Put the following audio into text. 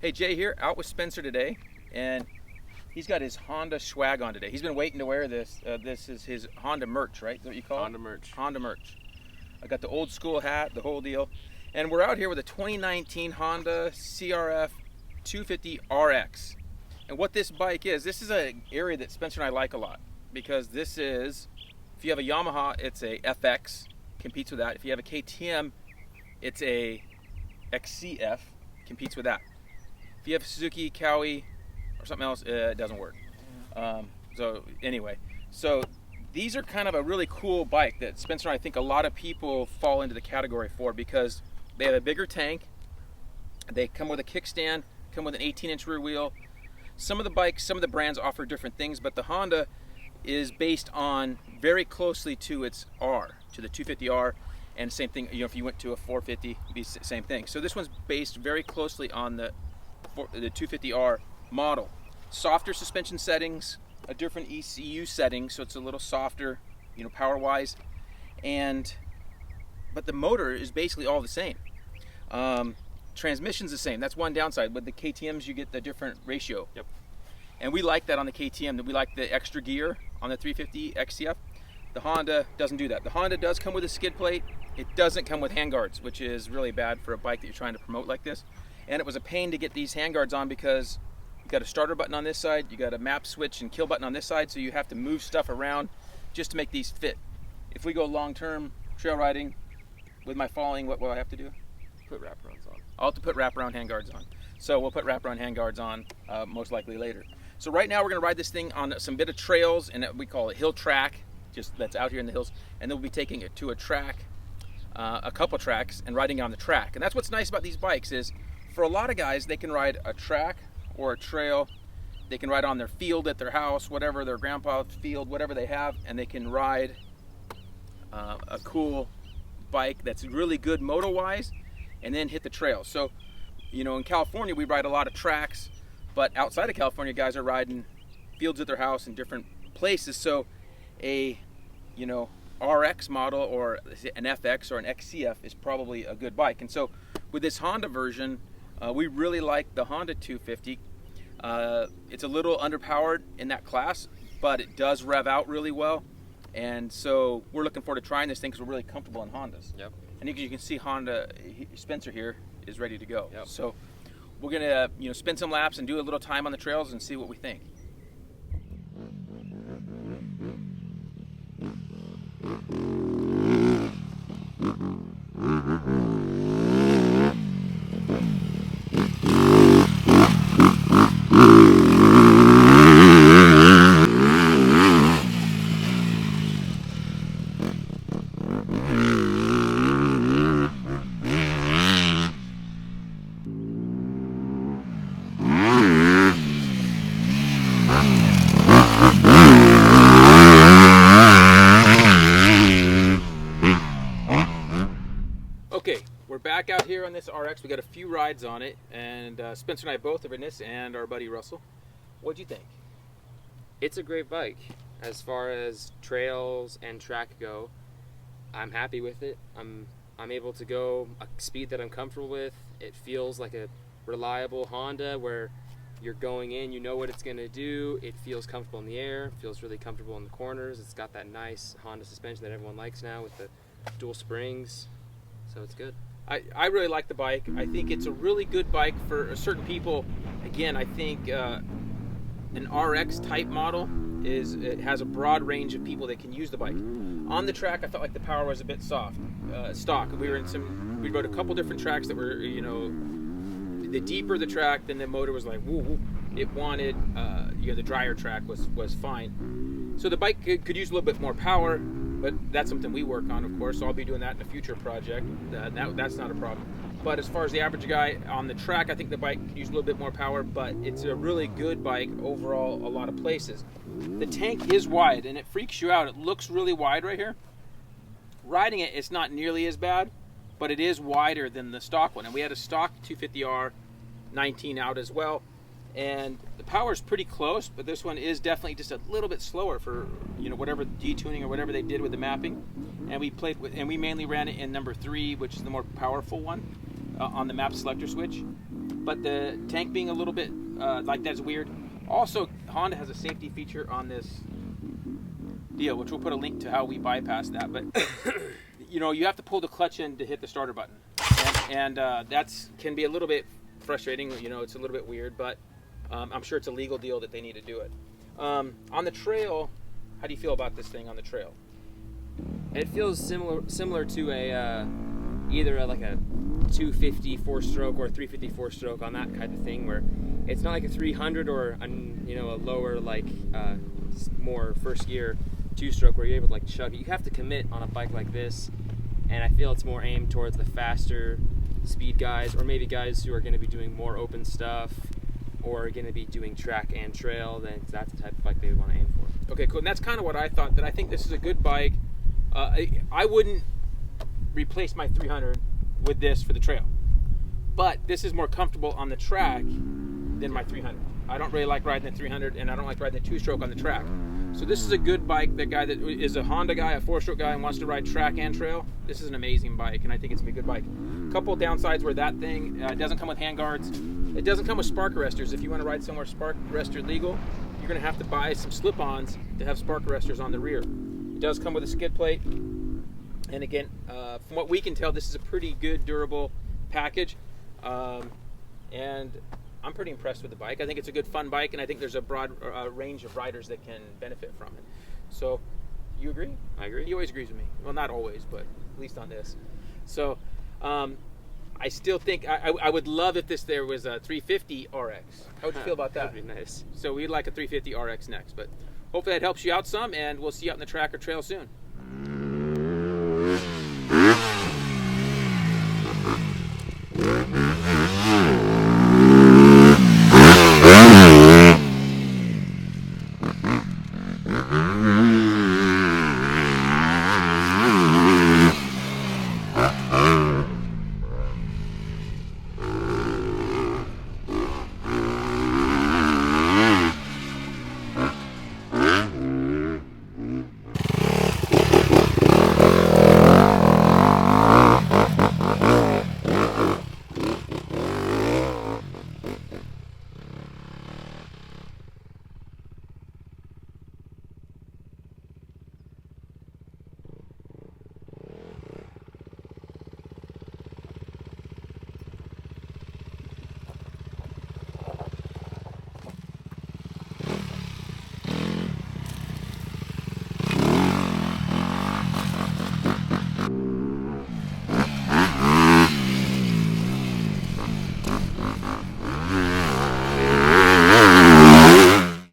Hey, Jay here, out with Spencer today, and he's got his Honda swag on today. He's been waiting to wear this. This is his Honda merch, right? Is that what you call it? Honda merch. Honda merch. I got the old school hat, the whole deal. And we're out here with a 2019 Honda CRF250RX. And what this bike is, this is an area that Spencer and I like a lot, because this is, if you have a Yamaha, it's a FX, competes with that. If you have a KTM, it's a XCF, competes with that. If you have Suzuki, Cowie, or something else, it doesn't work. So anyway, so these are kind of a really cool bike that Spencer and I think a lot of people fall into the category for, because they have a bigger tank, they come with a kickstand, come with an 18-inch rear wheel. Some of the bikes, some of the brands offer different things, but the Honda is based on very closely to its R, to the 250R, and same thing, you know, if you went to a 450, it'd be the same thing. So this one's based very closely on the 250R model. Softer suspension settings, a different ECU setting, so it's a little softer, you know, power-wise, but the motor is basically all the same. Transmission's the same. That's one downside. With the KTMs, you get the different ratio. Yep. And we like that on the KTM. That we like the extra gear on the 350 XCF. The Honda doesn't do that. The Honda does come with a skid plate. It doesn't come with handguards, which is really bad for a bike that you're trying to promote like this. And it was a pain to get these handguards on, because you got a starter button on this side, you got a map switch and kill button on this side, so you have to move stuff around just to make these fit. If we go long-term trail riding with my falling, what will I have to do? Put wraparounds on. I'll have to put wraparound handguards on. So we'll put wraparound handguards on most likely later. So right now we're going to ride this thing on some bit of trails, and we call it hill track, just that's out here in the hills, and then we'll be taking it to a track, a couple tracks, and riding it on the track. And that's what's nice about these bikes is, for a lot of guys, they can ride a track or a trail, they can ride on their field at their house, whatever, their grandpa's field, whatever they have, and they can ride a cool bike that's really good moto-wise, and then hit the trail. So, you know, in California, we ride a lot of tracks, but outside of California, guys are riding fields at their house in different places. So a, you know, RX model or an FX or an XCF is probably a good bike. And so with this Honda version, we really like the Honda 250. It's a little underpowered in that class, but it does rev out really well. And so we're looking forward to trying this thing, because we're really comfortable in Hondas. Yep. And you can see Honda, Spencer here is ready to go. Yep. So we're gonna, you know, spin some laps and do a little time on the trails and see what we think. Okay, we're back out here on this RX. We got a few rides on it, and Spencer and I both have ridden this, and our buddy Russell. What'd you think? It's a great bike. As far as trails and track go, I'm happy with it. I'm able to go a speed that I'm comfortable with. It feels like a reliable Honda where you're going in, you know what it's going to do. It feels comfortable in the air, feels really comfortable in the corners. It's got that nice Honda suspension that everyone likes now with the dual springs. So it's good. I really like the bike. I think it's a really good bike for certain people. Again, I think an RX type model it has a broad range of people that can use the bike. On the track, I felt like the power was a bit stock. We rode a couple different tracks that were, you know, the deeper the track, then the motor was like woo woo. It wanted, you know, the drier track was fine. So the bike could use a little bit more power. But that's something we work on, of course, so I'll be doing that in a future project. That's not a problem. But as far as the average guy on the track, I think the bike could use a little bit more power, but it's a really good bike overall a lot of places. The tank is wide, and it freaks you out. It looks really wide right here. Riding it, it's not nearly as bad, but it is wider than the stock one. And we had a stock 250R 19 out as well. And the power is pretty close, but this one is definitely just a little bit slower for, you know, whatever detuning or whatever they did with the mapping. And we mainly ran it in number 3, which is the more powerful one on the map selector switch. but the tank being a little bit like that's weird. Also, Honda has a safety feature on this deal, which we'll put a link to how we bypass that. But you know, you have to pull the clutch in to hit the starter button, and that's can be a little bit frustrating. You know, it's a little bit weird, but I'm sure it's a legal deal that they need to do it. On the trail, how do you feel about this thing on the trail? It feels similar to a either like a 250 4-stroke or a 350 4-stroke on that kind of thing, where it's not like a 300 or a lower like more first gear 2-stroke where you're able to like chug it. You have to commit on a bike like this, and I feel it's more aimed towards the faster speed guys, or maybe guys who are going to be doing more open stuff or going to be doing track and trail. Then that's the type of bike they would want to aim for. Okay, cool. And that's kind of what I thought. That I think this is a good bike. I wouldn't replace my 300 with this for the trail, but this is more comfortable on the track than my 300. I don't really like riding the 300, and I don't like riding the 2-stroke on the track. So this is a good bike. That guy that is a Honda guy, a 4-stroke guy, and wants to ride track and trail, this is an amazing bike, and I think it's gonna be a good bike. Couple downsides where that thing it doesn't come with handguards. It doesn't come with spark arresters. If you want to ride somewhere spark arrestor legal, you're gonna have to buy some slip-ons to have spark arresters on the rear. It does come with a skid plate, and again, from what we can tell, this is a pretty good, durable package, and I'm pretty impressed with the bike. I think it's a good, fun bike, and I think there's a broad range of riders that can benefit from it. So, you agree? I agree. He always agrees with me. Well, not always, but at least on this. So, I still think I would love if there was a 350 RX. How would you feel about that? That'd be nice. So we'd like a 350 RX next, but hopefully that helps you out some, and we'll see you out in the track or trail soon.